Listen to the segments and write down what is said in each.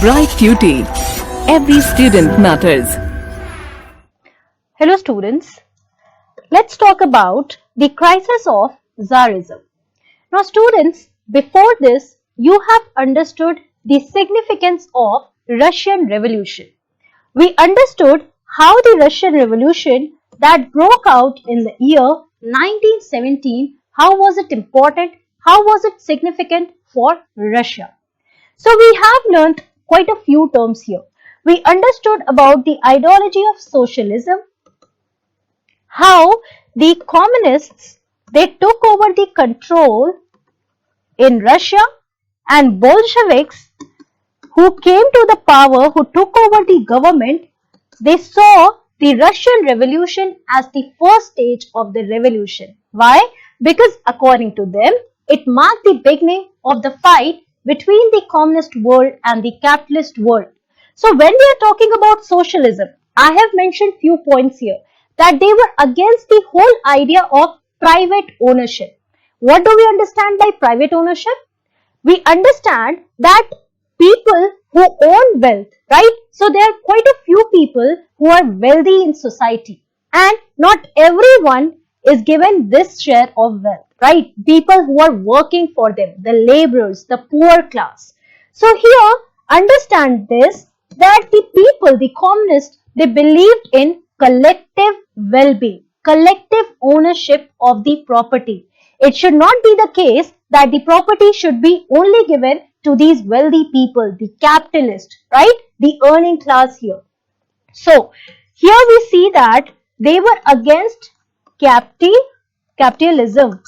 Bright Cutie. Every student matters. Hello students, let's talk about the crisis of Czarism. Now students, before this you have understood the significance of Russian Revolution. We understood how the Russian Revolution that broke out in the year 1917, how was it important, how was it significant for Russia. So we have learned quite a few terms here. We understood about the ideology of socialism, how the communists they took over the control in Russia, and Bolsheviks who came to the power, who took over the government, they saw the Russian Revolution as the first stage of the revolution. Why? Because according to them, it marked the beginning of the fight between the communist world and the capitalist world. So when we are talking about socialism, I have mentioned few points here that they were against the whole idea of private ownership. What do we understand by private ownership? We understand that people who own wealth, right? So there are quite a few people who are wealthy in society, and not everyone is given this share of wealth, right? People who are working for them, the laborers, the poor class. So here, understand this, that the people, the communists, they believed in collective well-being, collective ownership of the property. It should not be the case that the property should be only given to these wealthy people, the capitalists, right? The earning class here. So, here we see that they were against capitalism.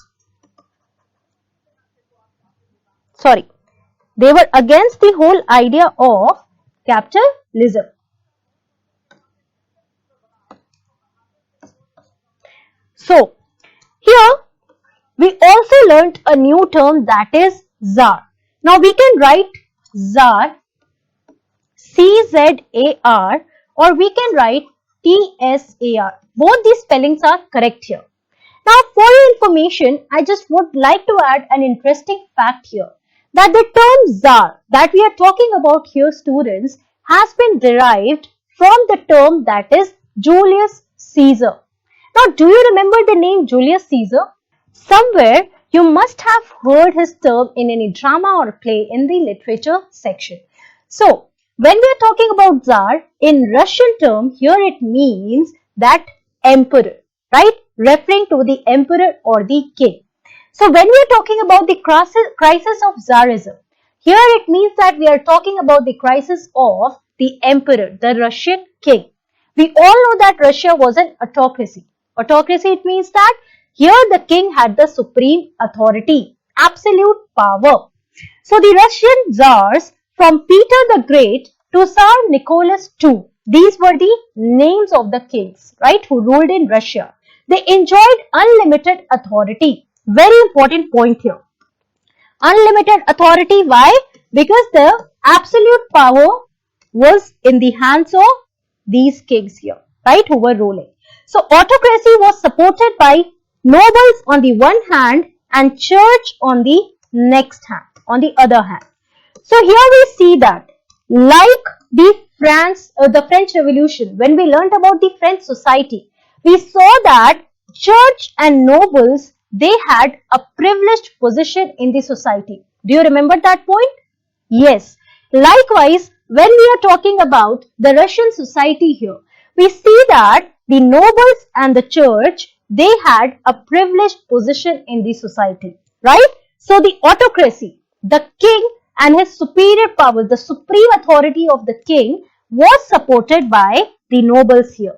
Sorry, they were against the whole idea of capitalism. So, here we also learnt a new term, that is Tsar. Now we can write Tsar, C-Z-A-R, or we can write T-S-A-R. Both these spellings are correct here. Now for your information, I just would like to add an interesting fact here, that the term Tsar that we are talking about here, students, has been derived from the term that is Julius Caesar. Now do you remember the name Julius Caesar? Somewhere you must have heard his term in any drama or play in the literature section. So, when we are talking about Tsar, in Russian term, here it means that emperor, right? Referring to the emperor or the king. So, when we are talking about the crisis of Tsarism, here it means that we are talking about the crisis of the emperor, the Russian king. We all know that Russia was an autocracy. Autocracy, it means that here the king had the supreme authority, absolute power. So the Russian Tsars, from Peter the Great to Tsar Nicholas II, these were the names of the kings, right, who ruled in Russia. They enjoyed unlimited authority. Very important point here. Unlimited authority, why? Because the absolute power was in the hands of these kings here, right, who were ruling. So autocracy was supported by nobles on the one hand and church on the next hand, on the other hand. So here we see that like the French Revolution, when we learned about the French society, we saw that church and nobles, they had a privileged position in the society. Do you remember that point? Yes. Likewise, when we are talking about the Russian society here, we see that the nobles and the church, they had a privileged position in the society, right? So the autocracy, the king and his superior power, the supreme authority of the king was supported by the nobles here.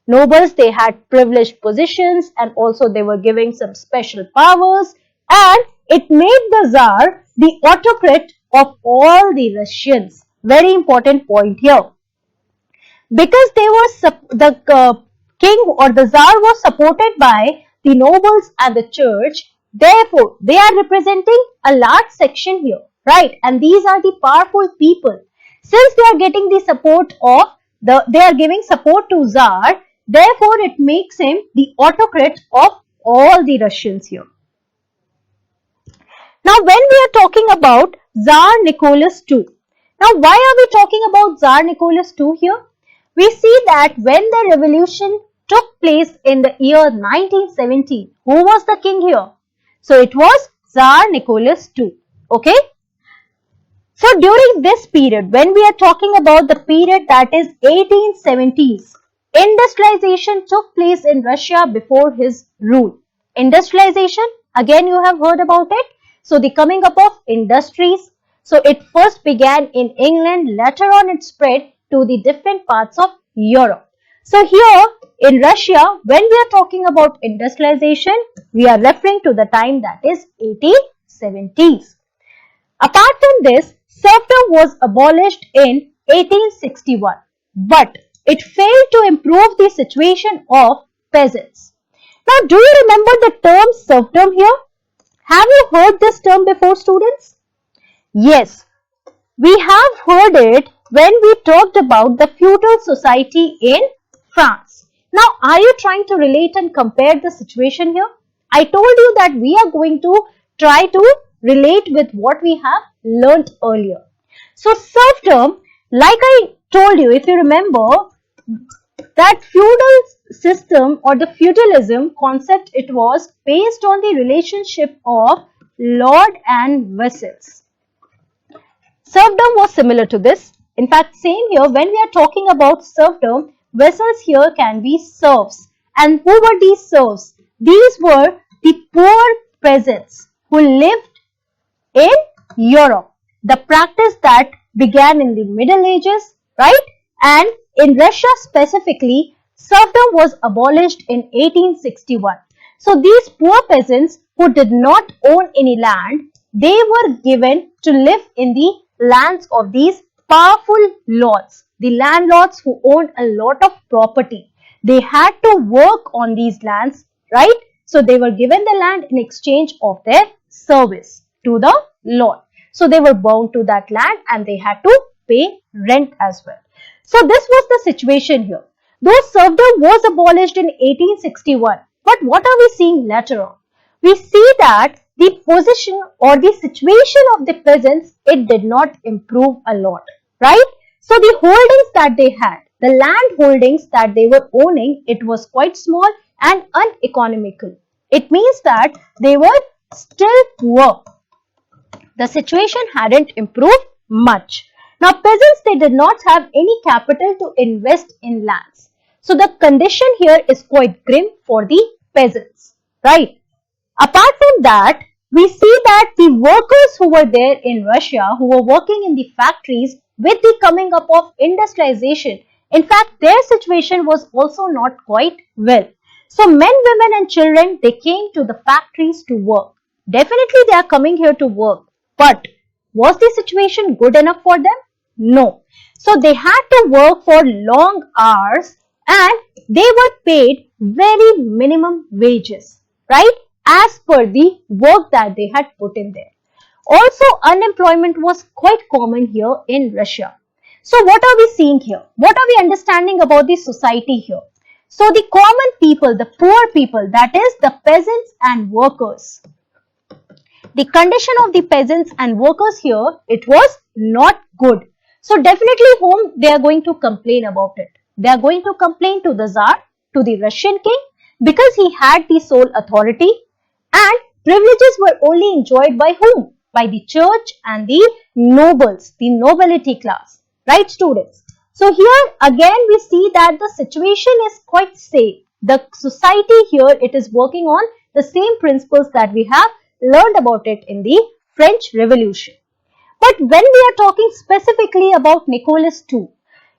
Nobles, they had privileged positions and also they were giving some special powers, and it made the Tsar the autocrat of all the Russians. Very important point here. Because they were king or the Tsar was supported by the nobles and the church, therefore they are representing a large section here, right? And these are the powerful people. Since they are getting the support of they are giving support to Tsar, therefore it makes him the autocrat of all the Russians here. Now when we are talking about Tsar Nicholas II, Now, why are we talking about Tsar Nicholas II here? We see that when the revolution took place in the year 1917, who was the king here? So, it was Tsar Nicholas II. Okay? So, during this period, when we are talking about the period that is 1870s, industrialization took place in Russia before his rule. Industrialization, again you have heard about it. So, the coming up of industries. So, it first began in England, later on it spread to the different parts of Europe. So, here in Russia, when we are talking about industrialization, we are referring to the time that is 1870s. Apart from this, serfdom was abolished in 1861, but it failed to improve the situation of peasants. Now, do you remember the term serfdom here? Have you heard this term before, students? Yes, we have heard it when we talked about the feudal society in France. Now, are you trying to relate and compare the situation here? I told you that we are going to try to relate with what we have learnt earlier. So, serfdom, like I told you, if you remember, that feudal system or the feudalism concept, it was based on the relationship of lord and vassals. Serfdom was similar to this. In fact, same here, when we are talking about serfdom, vassals here can be serfs. And who were these serfs? These were the poor peasants who lived in Europe. The practice that began in the Middle Ages, right? And in Russia specifically, serfdom was abolished in 1861. So these poor peasants who did not own any land, they were given to live in the lands of these powerful lords, the landlords who owned a lot of property. They had to work on these lands, right? So they were given the land in exchange of their service to the lord. So they were bound to that land and they had to pay rent as well. So this was the situation here. Though serfdom was abolished in 1861, but what are we seeing later on? We see that the position or the situation of the peasants, it did not improve a lot, right? So the holdings that they had, the land holdings that they were owning, it was quite small and uneconomical. It means that they were still poor. The situation hadn't improved much. Now, peasants, they did not have any capital to invest in lands. So, the condition here is quite grim for the peasants, right? Apart from that, we see that the workers who were there in Russia, who were working in the factories with the coming up of industrialization, in fact, their situation was also not quite well. So men, women and children, they came to the factories to work. Definitely they are coming here to work. But was the situation good enough for them? No. So they had to work for long hours and they were paid very minimum wages, right? As per the work that they had put in there. Also, unemployment was quite common here in Russia. So what are we seeing here? What are we understanding about the society here? So the common people, the poor people, that is the peasants and workers. The condition of the peasants and workers here, it was not good. So definitely whom they are going to complain about it? They are going to complain to the Tsar, to the Russian king, because he had the sole authority and privileges were only enjoyed by whom? By the church and the nobles, the nobility class. Right, students? So here again we see that the situation is quite same. The society here, it is working on the same principles that we have learned about it in the French Revolution. But when we are talking specifically about Nicholas II,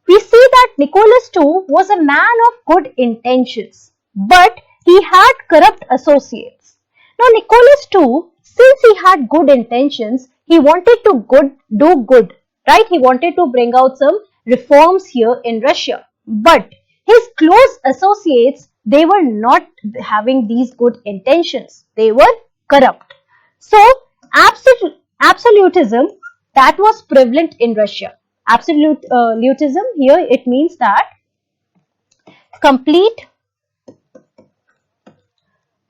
we see that Nicholas II was a man of good intentions, but he had corrupt associates. Now Nicholas II, since he had good intentions, he wanted to do good, right? He wanted to bring out some reforms here in Russia. But his close associates, they were not having these good intentions. They were corrupt. So, absolutism, that was prevalent in Russia. Absolutism here, it means that complete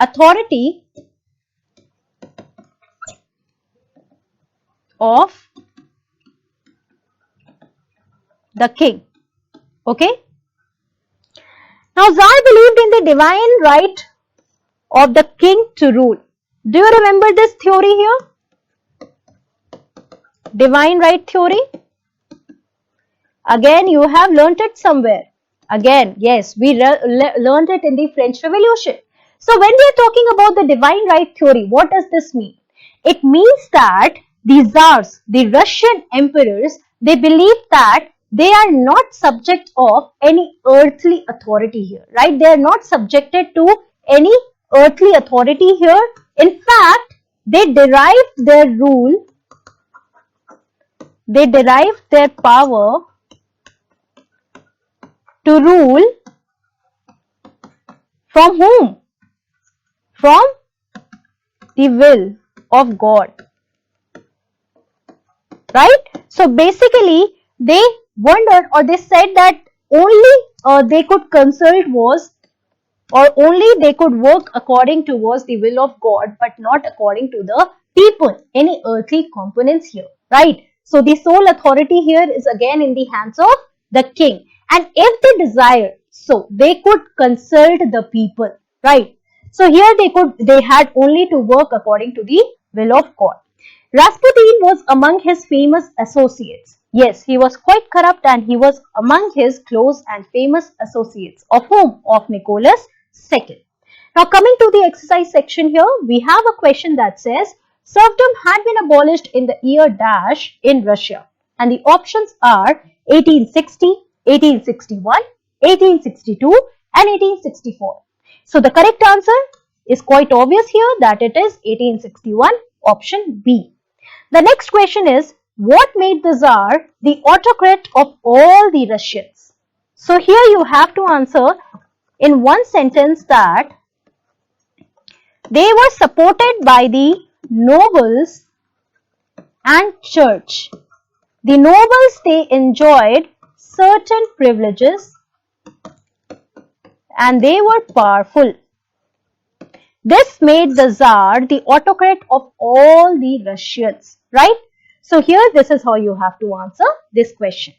authority of the king. Okay. Now, Tsar believed in the divine right of the king to rule. Do you remember this theory here? Divine right theory. Again, you have learnt it somewhere. Again, yes, we learned it in the French Revolution. So when we are talking about the divine right theory, what does this mean? It means that the Tsars, the Russian emperors, they believe that they are not subject of any earthly authority here, right? They are not subjected to any earthly authority here. In fact, they derived their rule, they derived their power to rule from whom? From the will of God. Right? So basically, they wondered or they said that only they could consult was or only they could work according towards the will of God, but not according to the people, any earthly components here. Right? So the sole authority here is again in the hands of the king. And if they desire, so they could consult the people. Right? So here they had only to work according to the will of God. Rasputin was among his famous associates. Yes, he was quite corrupt and he was among his close and famous associates. Of whom? Of Nicholas II. Now coming to the exercise section here, we have a question that says, serfdom had been abolished in the year dash in Russia. And the options are 1860, 1861, 1862 and 1864. So the correct answer is quite obvious here that it is 1861, option B. The next question is, what made the Tsar the autocrat of all the Russians? So here you have to answer in one sentence that they were supported by the nobles and church. The nobles, they enjoyed certain privileges and they were powerful. This made the Tsar the autocrat of all the Russians, right? So here this is how you have to answer this question.